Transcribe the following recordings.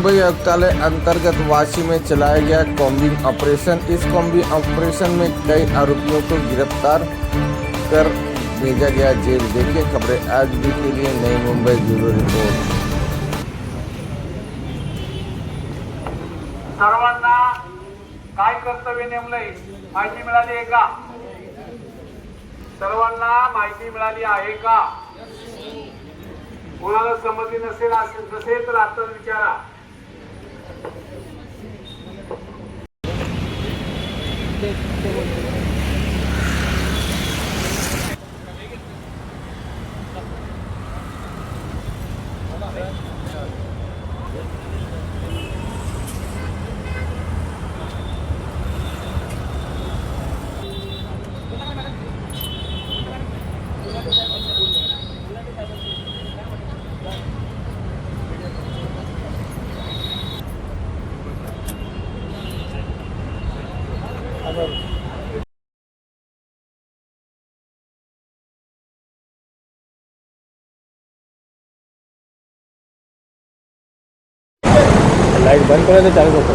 मुंबई आयुक्तालय अंतर्गत वाशी में चलाया गया कॉम्बिंग ऑपरेशन। इस कॉम्बिंग ऑपरेशन में कई आरोपियों को गिरफ्तार कर भेजा गया जेल। देखिए खबरें आज भी के लिए नई मुंबई ब्यूरो रिपोर्ट। सर्वांना काय कर्तव्य नेमलंय माहिती मिळाली आहे का? सर्वांना माहिती मिळाली आहे का? कोणाला समजली नसेल तर आता विचारा। लाईट बंद करायला चालू होतं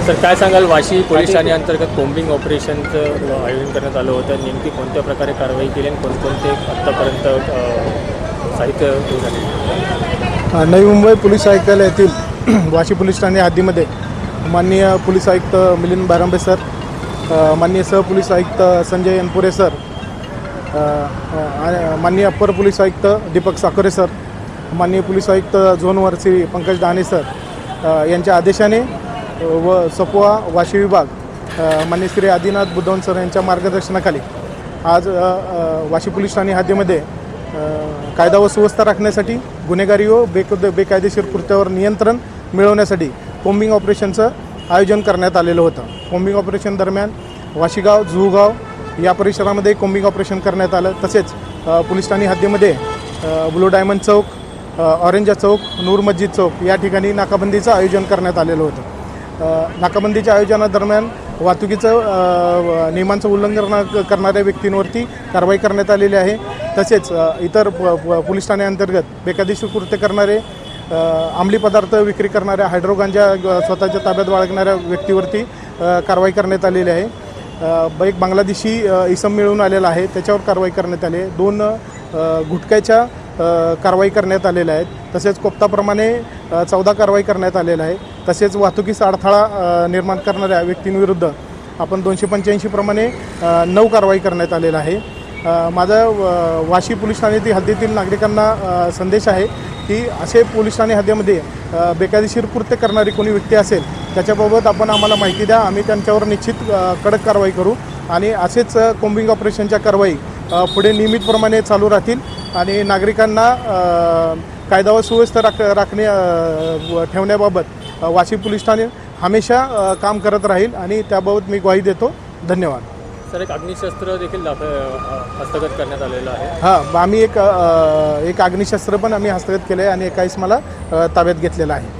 सर, काय सांगाल? वाशी पोलीस ठाणे अंतर्गत कॉम्बिंग ऑपरेशनचं आयोजन करण्यात आलं होतं. नेमकी कोणत्या प्रकारे कारवाई केली आणि कोणकोणते आत्तापर्यंत साहित्य झाले? नवी मुंबई पोलीस आयुक्तालयातील वाशी पोलीस ठाणे हद्दीमध्ये माननीय पोलीस आयुक्त मिलिंद बारंबे सर, माननीय सहपोलीस आयुक्त संजय अनपुरे सर, माननीय अप्पर पोलीस आयुक्त दीपक साकोरे सर, माननीय पोलीस आयुक्त झोन वर श्री पंकज दाणे सर यांच्या आदेशाने व सपोआ वाशी विभाग माननीय श्री आदिनाथ बुद्धवन सर यांच्या मार्गदर्शनाखाली आज वाशी पोलीस ठाणे हद्दीमध्ये कायदा व सुव्यवस्था राखण्यासाठी गुन्हेगारी व बेकायदेशीर कृत्यावर नियंत्रण मिळवण्यासाठी कॉम्बिंग ऑपरेशनचं आयोजन करण्यात आलेलं होतं. कॉम्बिंग ऑपरेशन दरम्यान वाशीगाव, जुहूगाव या परिसरामध्ये कॉम्बिंग ऑपरेशन करण्यात आलं. तसेच पोलीस ठाणे हद्दीमध्ये ब्लू डायमंड चौक, ऑरेंजा चौक, नूर मस्जिद चौक या ठिकाणी नाकाबंदीचं आयोजन करण्यात आलेलं होतं. नाकाबंदीच्या आयोजनादरम्यान वाहतुकीचं नियमांचं उल्लंघन करणाऱ्या व्यक्तींवरती कारवाई करण्यात आलेली आहे. तसेच इतर पोलीस ठाण्याअंतर्गत बेकायदेशीर कृत्य करणारे, अंमली पदार्थ विक्री करणाऱ्या, हायड्रो गांजा स्वतःच्या ताब्यात बाळगणाऱ्या व्यक्तीवरती कारवाई करण्यात आलेली आहे. एक बांगलादेशी इसम मिळून आलेला आहे, त्याच्यावर कारवाई करण्यात आली आहे. 2 गुटख्याच्या कारवाई करण्यात आलेल्या आहेत. तसेच कोप्ताप्रमाणे 14 कारवाई करण्यात आलेल्या आहे. तसेच वाहतुकीचा अडथळा निर्माण करणाऱ्या व्यक्तींविरुद्ध आपण 285 प्रमाणे 9 कारवाई करण्यात आलेला आहे. माझा वाशी पोलीस ठाण्यातील हद्दीतील नागरिकांना संदेश आहे की असे पोलीस ठाणे हद्दीमध्ये बेकायदेशीर कृत्य करणारी कोणी व्यक्ती असेल त्याच्याबाबत आपण आम्हाला माहिती द्या. आम्ही त्यांच्यावर निश्चित कडक कारवाई करू आणि असेच कॉम्बिंग ऑपरेशनच्या कारवाई पुढे नियमितप्रमाणे चालू राहतील आणि नागरिकांना कायदा व सुव्यवस्था ठेवण्याबाबत वाशी पोलीस ठाणे हमेशा काम करत राहील आणि त्याबाबत मी ग्वाही देतो. धन्यवाद. सर, एक अग्निशस्त्र देखील हस्तगत करण्यात आलेलं आहे. हां, आम्ही एक अग्निशस्त्र पण आम्ही हस्तगत केलं आहे आणि एका इसमाला ताब्यात घेतलेला आहे.